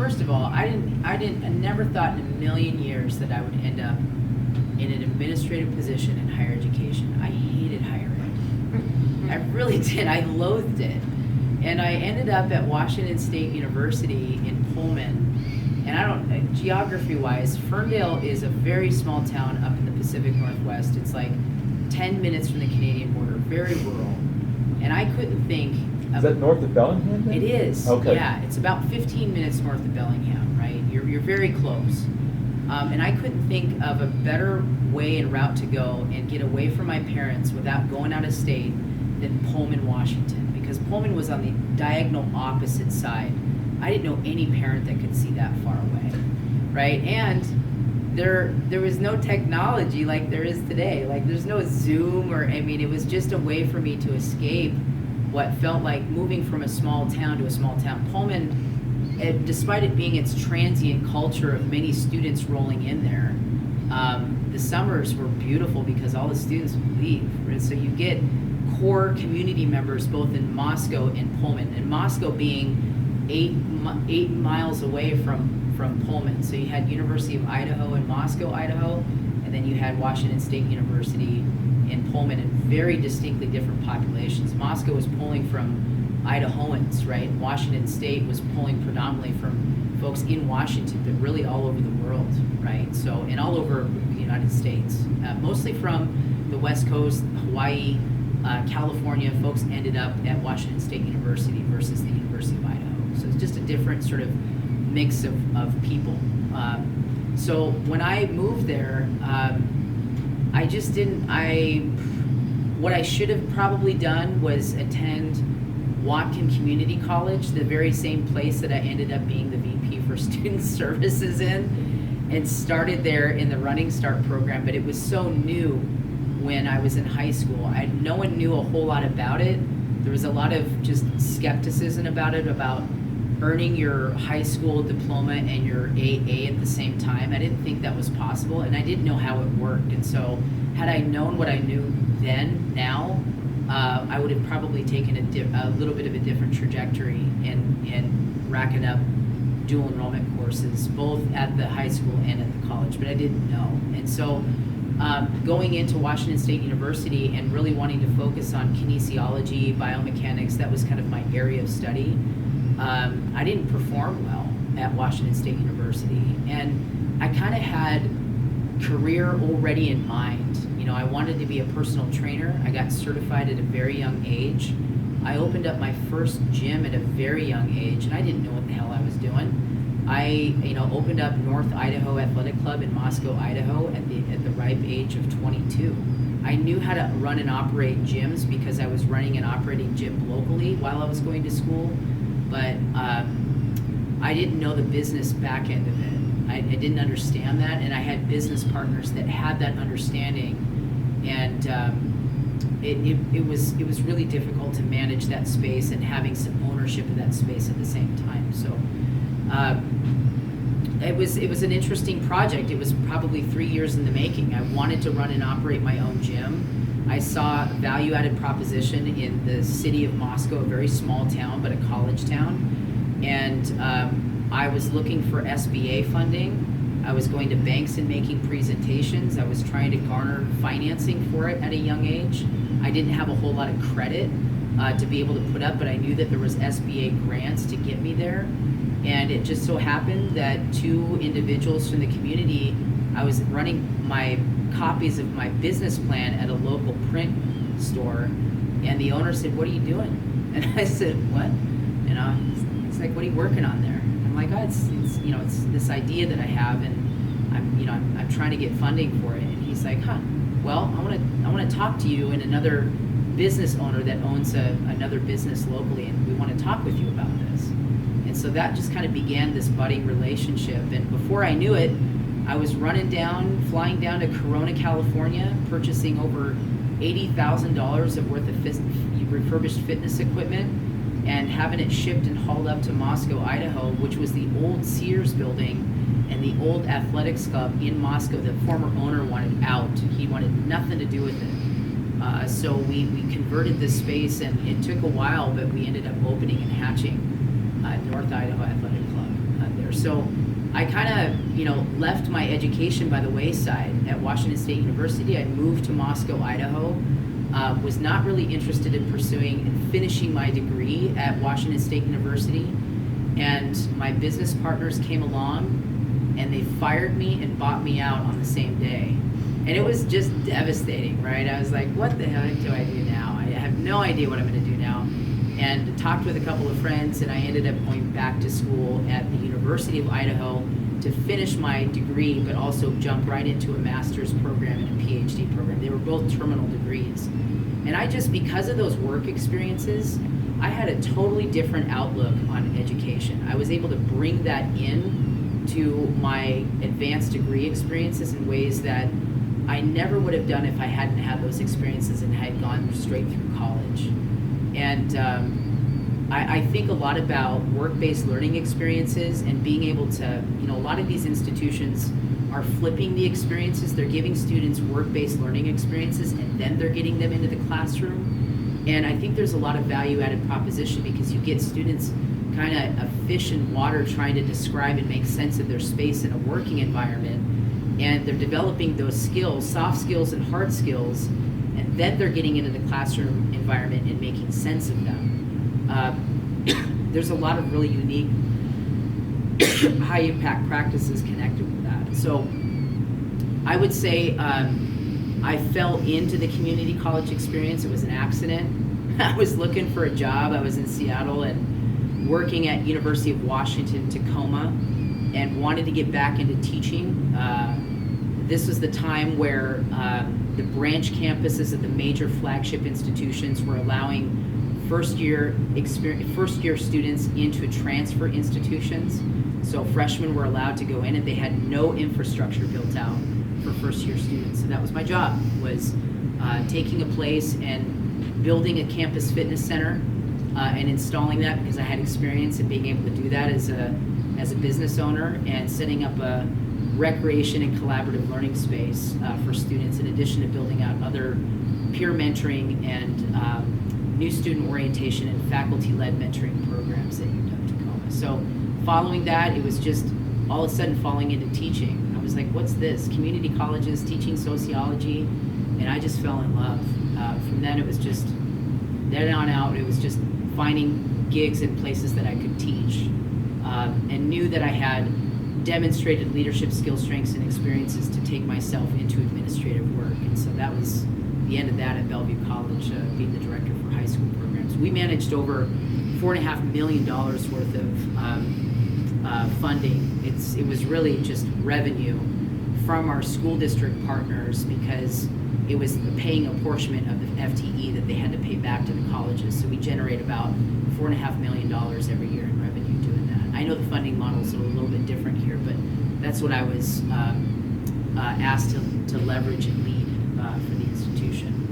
first of all, I never thought in a million years that I would end up in an administrative position in higher education. I hated higher ed. I really did. I loathed it. And I ended up at Washington State University in Pullman. And geography-wise, Ferndale is a very small town up in the Pacific Northwest. It's like 10 minutes from the Canadian border, very rural. And I couldn't think of... Is that north of Bellingham then? It is. Okay. Yeah, it's about 15 minutes north of Bellingham, right? You're very close. And I couldn't think of a better way and route to go and get away from my parents without going out of state than Pullman, Washington, because Pullman was on the diagonal opposite side. I didn't know any parent that could see that far away, right? And there was no technology like there is today. Like there's no Zoom it was just a way for me to escape what felt like moving from a small town to a small town. Pullman, despite it being its transient culture of many students rolling in there, the summers were beautiful because all the students would leave. Right? So you get core community members both in Moscow and Pullman, and Moscow being 8 miles away from Pullman. So you had University of Idaho in Moscow, Idaho, and then you had Washington State University in Pullman, and very distinctly different populations. Moscow was pulling from Idahoans, right? Washington State was pulling predominantly from folks in Washington, but really all over the world, right? So, and all over the United States, mostly from the West Coast, Hawaii, California. Folks ended up at Washington State University versus the University of Idaho. So it's just a different sort of mix of people. So when I moved there, I just didn't, what I should have probably done was attend Whatcom Community College, the very same place that I ended up being the VP for Student Services in, and started there in the Running Start program, but it was so new when I was in high school. No one knew a whole lot about it. There was a lot of just skepticism about it, about earning your high school diploma and your AA at the same time. I didn't think that was possible, and I didn't know how it worked. And so had I known what I knew now, I would have probably taken a little bit of a different trajectory in racking up dual enrollment courses, both at the high school and at the college, but I didn't know. And so going into Washington State University and really wanting to focus on kinesiology, biomechanics, that was kind of my area of study. I didn't perform well at Washington State University, and I kind of had career already in mind. You know, I wanted to be a personal trainer. I got certified at a very young age. I opened up my first gym at a very young age, and I didn't know what the hell I was doing. I, opened up North Idaho Athletic Club in Moscow, Idaho at the ripe age of 22. I knew how to run and operate gyms because I was running and operating gym locally while I was going to school, but I didn't know the business back end of it. I didn't understand that, and I had business partners that had that understanding, and it was really difficult to manage that space and having some ownership of that space at the same time. So it was an interesting project. It was probably 3 years in the making. I wanted to run and operate my own gym. I saw a value-added proposition in the city of Moscow, a very small town, but a college town, and I was looking for SBA funding. I was going to banks and making presentations. I was trying to garner financing for it at a young age. I didn't have a whole lot of credit to be able to put up, but I knew that there was SBA grants to get me there. And it just so happened that two individuals from the community, I was running my copies of my business plan at a local print store, and the owner said, "What are you doing?" And I said, "What?" It's like, "What are you working on there?" I'm like, "Oh, it's this idea that I have, and I'm trying to get funding for it." And he's like, "Huh, well, I want to talk to you and another business owner that owns another business locally, and we want to talk with you about this." And so that just kind of began this budding relationship. And before I knew it, I was flying down to Corona, California, purchasing over $80,000 worth of refurbished fitness equipment, and having it shipped and hauled up to Moscow, Idaho, which was the old Sears building and the old athletics club in Moscow. The former owner wanted out. He wanted nothing to do with it. So we converted this space, and it took a while, but we ended up opening and hatching North Idaho Athletic Club there. so I kind of, left my education by the wayside at Washington State University. I moved to Moscow, Idaho. Was not really interested in pursuing and finishing my degree at Washington State University. And my business partners came along and they fired me and bought me out on the same day. And it was just devastating, right? I was like, what the heck do I do now? I have no idea what I'm going to do now. And talked with a couple of friends, and I ended up going back to school at the University of Idaho to finish my degree, but also jump right into a master's program and a PhD program. They were both terminal degrees. And I just, because of those work experiences, I had a totally different outlook on education. I was able to bring that in to my advanced degree experiences in ways that I never would have done if I hadn't had those experiences and had gone straight through college. And I think a lot about work-based learning experiences and being able to, a lot of these institutions are flipping the experiences. They're giving students work-based learning experiences and then they're getting them into the classroom. And I think there's a lot of value-added proposition because you get students kind of a fish in water trying to describe and make sense of their space in a working environment. And they're developing those skills, soft skills and hard skills, and then they're getting into the classroom environment and making sense of them. There's a lot of really unique high impact practices connected with that. So I would say I fell into the community college experience. It was an accident. I was looking for a job. I was in Seattle and working at University of Washington, Tacoma, and wanted to get back into teaching. This was the time where the branch campuses of the major flagship institutions were allowing first year students into transfer institutions. So freshmen were allowed to go in and they had no infrastructure built out for first year students. So that was my job, was taking a place and building a campus fitness center and installing that because I had experience in being able to do that as a business owner, and setting up a recreation and collaborative learning space for students, in addition to building out other peer mentoring and new student orientation and faculty-led mentoring programs at UW-Tacoma. So following that, it was just all of a sudden falling into teaching. I was like, what's this? Community colleges, teaching sociology, and I just fell in love. From then it was just, then on out, it was just finding gigs in places that I could teach, and knew that I had demonstrated leadership skills, strengths, and experiences to take myself into administrative work. And so that was the end of that at Bellevue College, being the director for high school programs. We managed over $4.5 million worth of funding. It was really just revenue from our school district partners because it was the paying apportionment of the FTE that they had to pay back to the colleges. So we generate about $4.5 million every year in revenue doing that. I know the funding models are a little bit different here, but that's what I was asked to leverage and lead for the institution.